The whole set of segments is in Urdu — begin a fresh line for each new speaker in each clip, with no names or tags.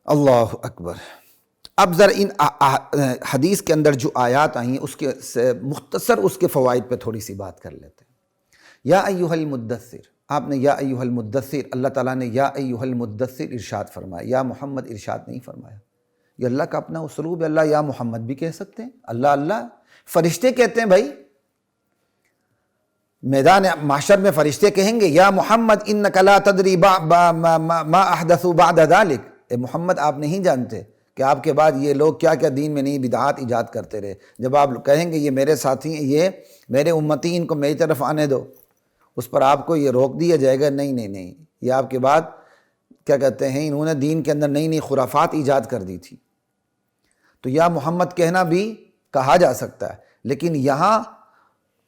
اللہ اکبر۔ اب ذرا ان حدیث کے اندر جو آیات آئی ہیں اس کے سے مختصر اس کے فوائد پہ تھوڑی سی بات کر لیتے ہیں۔ یا ایھا المدثر، آپ نے یا ایھا المدثر، اللہ تعالیٰ نے یا ایھا المدثر ارشاد فرمایا، یا محمد ارشاد نہیں فرمایا۔ یہ اللہ کا اپنا اسلوب ہے، اللہ یا محمد بھی کہہ سکتے ہیں، اللہ فرشتے کہتے ہیں بھائی، میدان محشر میں فرشتے کہیں گے یا محمد انک لا تدری ما احدثوا بعد ذلک، اے محمد آپ نہیں جانتے کہ آپ کے بعد یہ لوگ کیا کیا دین میں نئی بدعات ایجاد کرتے رہے۔ جب آپ کہیں گے یہ میرے ساتھی ہیں، یہ میرے امتی، ان کو میری طرف آنے دو، اس پر آپ کو یہ روک دیا جائے گا، نہیں، یہ آپ کے بعد کیا کہتے ہیں، انہوں نے دین کے اندر نئی خرافات ایجاد کر دی تھی۔ تو یا محمد کہنا بھی کہا جا سکتا ہے، لیکن یہاں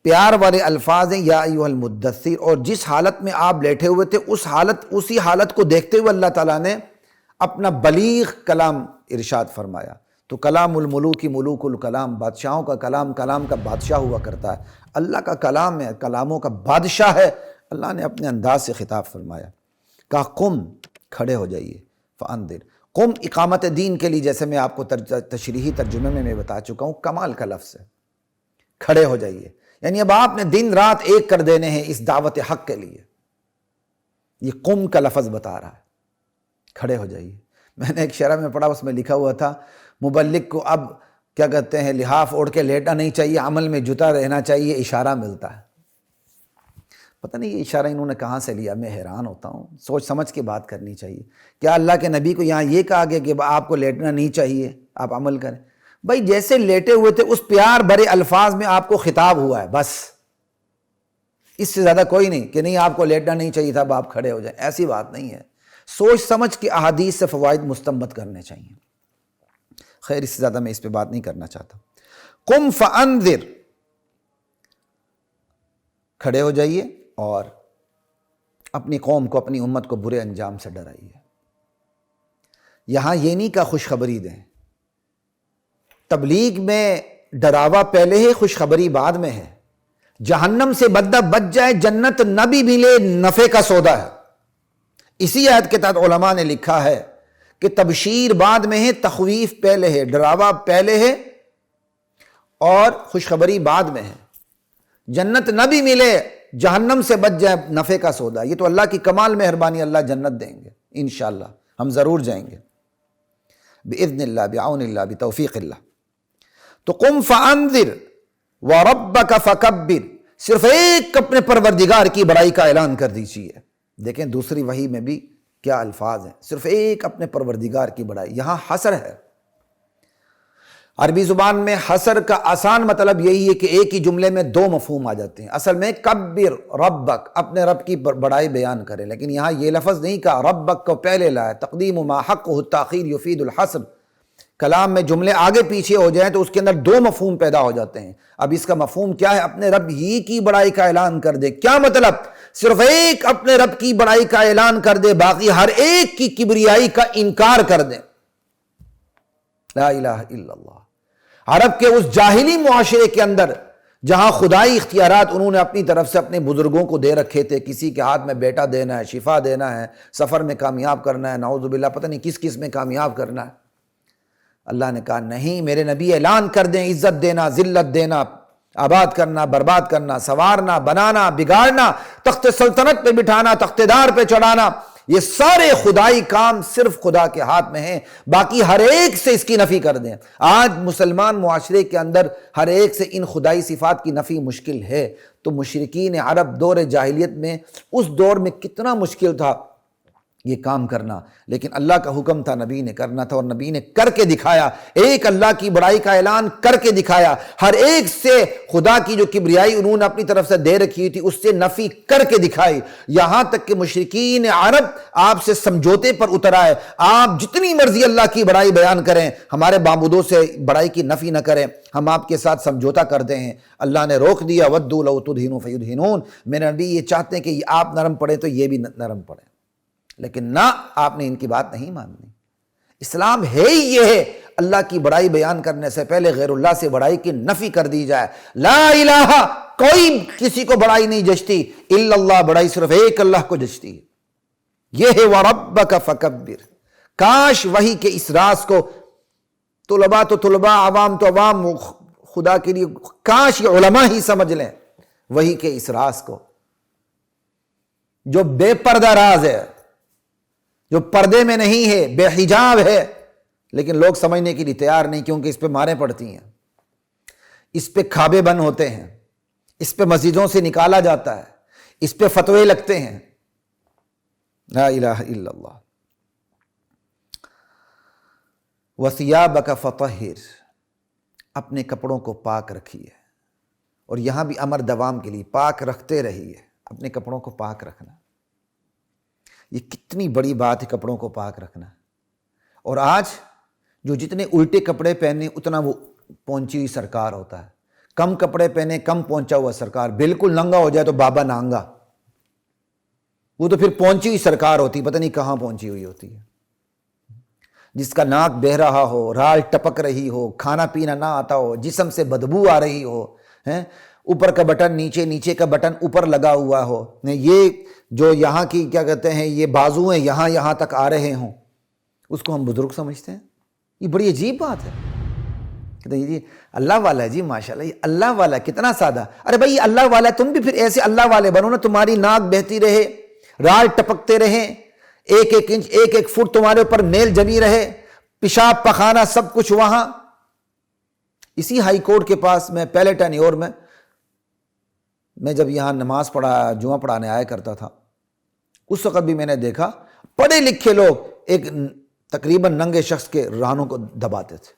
پیار والے الفاظ ہیں یا ایھا المدثر، اور جس حالت میں آپ لیٹے ہوئے تھے اسی حالت کو دیکھتے ہوئے اللہ تعالیٰ نے اپنا بلیغ کلام ارشاد فرمایا۔ تو کلام الملوک ملوک الکلام، بادشاہوں کا کلام کلام کا بادشاہ ہوا کرتا ہے، اللہ کا کلام ہے، کلاموں کا بادشاہ ہے۔ اللہ نے اپنے انداز سے خطاب فرمایا، کہا قم، کھڑے ہو جائیے، فانذر، قم اقامت دین کے لیے، جیسے میں آپ کو تشریحی ترجمے میں بتا چکا ہوں، کمال کا لفظ ہے، کھڑے ہو جائیے، یعنی اب آپ نے دن رات ایک کر دینے ہیں اس دعوت حق کے لیے۔ یہ قم کا لفظ بتا رہا ہے، کھڑے ہو جائیے۔ میں نے ایک شرح میں پڑھا، اس میں لکھا ہوا تھا مبلغ کو اب کیا کہتے ہیں، لحاف اوڑھ کے لیٹنا نہیں چاہیے، عمل میں جتا رہنا چاہیے، اشارہ ملتا ہے۔ پتہ نہیں یہ اشارہ انہوں نے کہاں سے لیا، میں حیران ہوتا ہوں۔ سوچ سمجھ کے بات کرنی چاہیے۔ کیا اللہ کے نبی کو یہاں یہ کہا گیا کہ آپ کو لیٹنا نہیں چاہیے، آپ عمل کریں؟ بھائی جیسے لیٹے ہوئے تھے اس پیار بھرے الفاظ میں آپ کو خطاب ہوا ہے، بس اس سے زیادہ کوئی نہیں کہ نہیں آپ کو لیٹنا نہیں چاہیے تھا، اب آپ کھڑے ہو جائیں، ایسی بات نہیں ہے۔ سوچ سمجھ کے احادیث سے فوائد مستنبط کرنے چاہیے۔ خیر، اس سے زیادہ میں اس پہ بات نہیں کرنا چاہتا۔ قم فانذر، کھڑے ہو جائیے اور اپنی قوم کو، اپنی امت کو برے انجام سے ڈرائیے۔ یہاں یہ نہیں کہ خوشخبری دیں، تبلیغ میں ڈراوا پہلے ہے، خوشخبری بعد میں ہے۔ جہنم سے بندہ بچ جائے، جنت نہ بھی ملے، نفع کا سودا ہے۔ اسی آیت کے تحت علماء نے لکھا ہے کہ تبشیر بعد میں ہے، تخویف پہلے ہے، ڈراوا پہلے ہے اور خوشخبری بعد میں ہے۔ جنت نہ بھی ملے، جہنم سے بچ جائے، نفع کا سودا۔ یہ تو اللہ کی کمال مہربانی، اللہ جنت دیں گے انشاءاللہ، ہم ضرور جائیں گے بإذن اللہ، بعون اللہ، بتوفیق اللہ۔ تو قم فانذر وربک فکبر، صرف ایک اپنے پروردگار کی بڑائی کا اعلان کر دیجیے۔ دیکھیں دوسری وحی میں بھی کیا الفاظ ہیں، صرف ایک اپنے پروردگار کی بڑائی۔ یہاں حصر ہے۔ عربی زبان میں حصر کا آسان مطلب یہی ہے کہ ایک ہی جملے میں دو مفہوم آ جاتے ہیں۔ اصل میں کبر ربک، اپنے رب کی بڑائی بیان کرے، لیکن یہاں یہ لفظ نہیں کہا، ربک کو پہلے لائے، تقدیم ما حقہ التاخیر یفید الحصر۔ کلام میں جملے آگے پیچھے ہو جائیں تو اس کے اندر دو مفہوم پیدا ہو جاتے ہیں۔ اب اس کا مفہوم کیا ہے؟ اپنے رب ہی کی بڑائی کا اعلان کر دے۔ کیا مطلب؟ صرف ایک اپنے رب کی بڑائی کا اعلان کر دے، باقی ہر ایک کی کبریائی کا انکار کر دے۔ لا الہ الا اللہ۔ عرب کے اس جاہلی معاشرے کے اندر جہاں خدائی اختیارات انہوں نے اپنی طرف سے اپنے بزرگوں کو دے رکھے تھے، کسی کے ہاتھ میں بیٹا دینا ہے، شفا دینا ہے، سفر میں کامیاب کرنا ہے، نعوذ باللہ پتہ نہیں کس کس میں کامیاب کرنا ہے، اللہ نے کہا نہیں، میرے نبی اعلان کر دیں، عزت دینا، ذلت دینا، آباد کرنا، برباد کرنا، سنوارنا، بنانا، بگاڑنا، تخت سلطنت پہ بٹھانا، تخت دار پہ چڑھانا، یہ سارے خدائی کام صرف خدا کے ہاتھ میں ہیں، باقی ہر ایک سے اس کی نفی کر دیں۔ آج مسلمان معاشرے کے اندر ہر ایک سے ان خدائی صفات کی نفی مشکل ہے، تو مشرکین عرب دور جاہلیت میں اس دور میں کتنا مشکل تھا یہ کام کرنا، لیکن اللہ کا حکم تھا، نبی نے کرنا تھا، اور نبی نے کر کے دکھایا۔ ایک اللہ کی بڑائی کا اعلان کر کے دکھایا، ہر ایک سے خدا کی جو کبریائی انہوں نے اپنی طرف سے دے رکھی تھی اس سے نفی کر کے دکھائی، یہاں تک کہ مشرکین عرب آپ سے سمجھوتے پر اتر آئے۔ آپ جتنی مرضی اللہ کی بڑائی بیان کریں، ہمارے معبودوں سے بڑائی کی نفی نہ کریں، ہم آپ کے ساتھ سمجھوتا کرتے ہیں۔ اللہ نے روک دیا، وَدُّوا لَوْ تُدْهِنُوا فَيُدْهِنُونَ، میرے نبی یہ چاہتے ہیں کہ آپ نرم پڑیں تو یہ بھی نرم پڑیں، لیکن نہ، آپ نے ان کی بات نہیں ماننی۔ اسلام ہے ہی یہ ہے، اللہ کی بڑائی بیان کرنے سے پہلے غیر اللہ سے بڑائی کی نفی کر دی جائے۔ لا الہ، کوئی کسی کو بڑائی نہیں جچتی، الا اللہ، بڑائی صرف ایک اللہ کو جچتی ہے۔ یہ ہے وَرَبَّكَ فَكَبِّرْ، کاش وحی کے اس راز کو طلباء تو طلباء، عوام تو عوام، خدا کے لیے کاش یہ علماء ہی سمجھ لیں وحی کے اس راز کو، جو بے پردہ راز ہے، جو پردے میں نہیں ہے، بے حجاب ہے، لیکن لوگ سمجھنے کے لیے تیار نہیں، کیونکہ اس پہ ماریں پڑتی ہیں، اس پہ کھابے بند ہوتے ہیں، اس پہ مسجدوں سے نکالا جاتا ہے، اس پہ فتوے لگتے ہیں۔ لا الہ الا اللہ۔ وَثِيَابَكَ فَطَهِّرْ، اپنے کپڑوں کو پاک رکھیے، اور یہاں بھی امر دوام کے لیے پاک رکھتے رہیے، اپنے کپڑوں کو پاک رکھنا۔ یہ کتنی بڑی بات ہے کپڑوں کو پاک رکھنا۔ اور آج جو جتنے الٹے کپڑے پہنے اتنا وہ پہنچی ہوئی سرکار ہوتا ہے، کم کپڑے پہنے کم پہنچا ہوا سرکار، بالکل ننگا ہو جائے تو بابا نانگا، وہ تو پھر پہنچی ہوئی سرکار ہوتی، پتہ نہیں کہاں پہنچی ہوئی ہوتی ہے۔ جس کا ناک بہہ رہا ہو، رال ٹپک رہی ہو، کھانا پینا نہ آتا ہو، جسم سے بدبو آ رہی ہو، اوپر کا بٹن نیچے، نیچے کا بٹن اوپر لگا ہوا ہو، یہ جو یہاں کی کیا کہتے ہیں یہ بازو ہیں یہاں تک آ رہے ہوں، اس کو ہم بزرگ سمجھتے ہیں۔ یہ بڑی عجیب بات ہے۔ کہتے ہیں جی اللہ والا ہے، جی ماشاءاللہ یہ اللہ والا ہے، کتنا سادہ۔ ارے بھائی یہ اللہ والا ہے، تم بھی پھر ایسے اللہ والے بنو نا، تمہاری ناک بہتی رہے، رال ٹپکتے رہیں، ایک ایک انچ ایک ایک فٹ تمہارے اوپر میل جمی رہے، پیشاب پخانہ سب کچھ وہاں۔ اسی ہائی کورٹ کے پاس میں پہلے ٹینیور میں جب یہاں نماز جمعہ پڑھانے آیا کرتا تھا، اس وقت بھی میں نے دیکھا پڑھے لکھے لوگ ایک تقریباً ننگے شخص کے رانوں کو دباتے تھے۔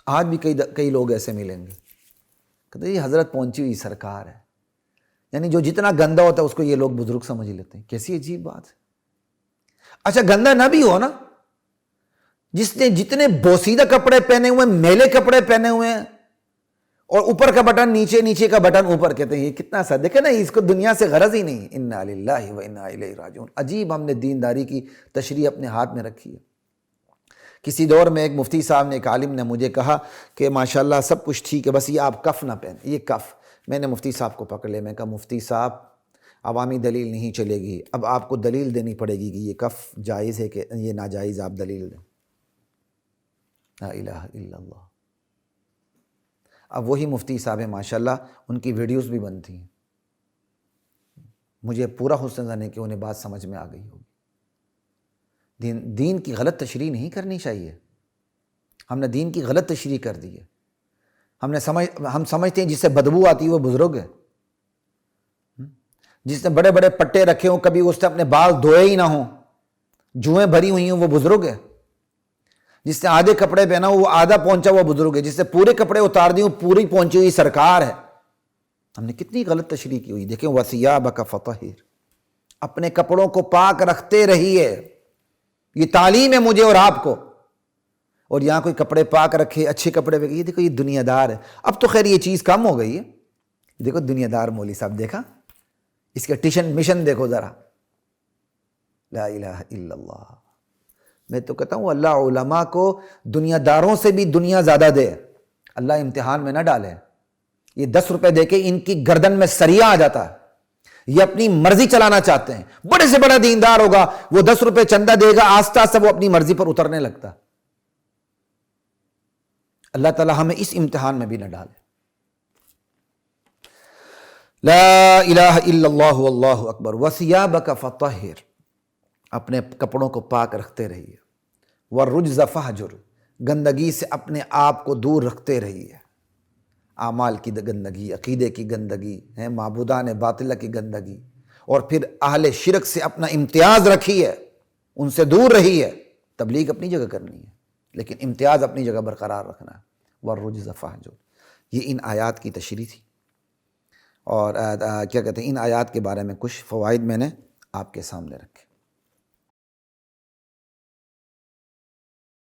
آج بھی کئی لوگ ایسے ملیں گے، کہتے ہیں یہ حضرت پہنچی ہوئی سرکار ہے، یعنی جو جتنا گندا ہوتا ہے اس کو یہ لوگ بزرگ سمجھ لیتے ہیں۔ کیسی عجیب بات ہے۔ اچھا گندا نہ بھی ہو نا، جس نے جتنے بوسیدہ کپڑے پہنے ہوئے، میلے کپڑے پہنے ہوئے ہیں، اور اوپر کا بٹن نیچے، نیچے کا بٹن اوپر، کہتے ہیں یہ کتنا سا، دیکھیں نا اس کو دنیا سے غرض ہی نہیں۔ انا للہ و انا الیہ راجعون۔ عجیب ہم نے دینداری کی تشریح اپنے ہاتھ میں رکھی ہے۔ کسی دور میں ایک مفتی صاحب نے، ایک عالم نے مجھے کہا کہ ماشاءاللہ سب کچھ ٹھیک ہے، بس یہ آپ کف نہ پہنیں، یہ کف۔ میں نے مفتی صاحب کو پکڑ لیا، میں کہا مفتی صاحب عوامی دلیل نہیں چلے گی، اب آپ کو دلیل دینی پڑے گی کہ یہ کف جائز ہے کہ یہ ناجائز، آپ دلیل دیں۔ لا الہ الا اللہ۔ اب وہی مفتی صاحب ہیں ماشاءاللہ، ان کی ویڈیوز بھی بنتی ہیں، مجھے پورا حسن ظن ہے کہ انہیں بات سمجھ میں آ گئی ہوگی۔ دین کی غلط تشریح نہیں کرنی چاہیے۔ ہم نے دین کی غلط تشریح کر دی ہے۔ ہم سمجھتے ہیں جس سے بدبو آتی ہے وہ بزرگ ہے، جس نے بڑے بڑے پٹے رکھے ہوں، کبھی اس نے اپنے بال دھوئے ہی نہ ہوں، جوئیں بھری ہوئی ہوں، وہ بزرگ ہے۔ جس نے آدھے کپڑے پہنا ہو وہ آدھا پہنچا ہوا بزرگ ہے، جس نے پورے کپڑے اتار دی پوری پہنچی ہوئی سرکار ہے۔ ہم نے کتنی غلط تشریح کی ہوئی۔ دیکھیں وَثِيَابَكَ فَطَهِّرْ، اپنے کپڑوں کو پاک رکھتے رہیے، یہ تعلیم ہے مجھے اور آپ کو۔ اور یہاں کوئی کپڑے پاک رکھے، اچھے کپڑے پہ، یہ دیکھو یہ دنیا دار ہے۔ اب تو خیر یہ چیز کم ہو گئی ہے، دیکھو دنیا دار مولوی صاحب، دیکھا اس کا ٹیشن مشن دیکھو ذرا۔ لا الہ الا اللہ۔ میں تو کہتا ہوں اللہ علماء کو دنیا داروں سے بھی دنیا زیادہ دے، اللہ امتحان میں نہ ڈالے۔ یہ 10 روپے دے کے ان کی گردن میں سریا آ جاتا ہے، یہ اپنی مرضی چلانا چاہتے ہیں۔ بڑے سے بڑا دیندار ہوگا، وہ 10 روپے چندہ دے گا، آہستہ آہستہ وہ اپنی مرضی پر اترنے لگتا۔ اللہ تعالی ہمیں اس امتحان میں بھی نہ ڈالے۔ لا الہ الا اللہ واللہ اکبر۔ وَثِيَابَكَ فَطَهِّرْ، اپنے کپڑوں کو پاک رکھتے رہیے۔ وَالرُّجْزَ فَاهْجُرْ، گندگی سے اپنے آپ کو دور رکھتے رہیے۔ اعمال کی گندگی، عقیدے کی گندگی ہے، معبودان باطلہ کی گندگی، اور پھر اہل شرک سے اپنا امتیاز رکھیے، ان سے دور رہیے۔ تبلیغ اپنی جگہ کرنی ہے، لیکن امتیاز اپنی جگہ برقرار رکھنا ہے۔ وَالرُّجْزَ فَاهْجُرْ، یہ ان آیات کی تشریح تھی، اور کیا کہتے ہیں ان آیات کے بارے میں کچھ فوائد میں نے آپ کے سامنے رکھے۔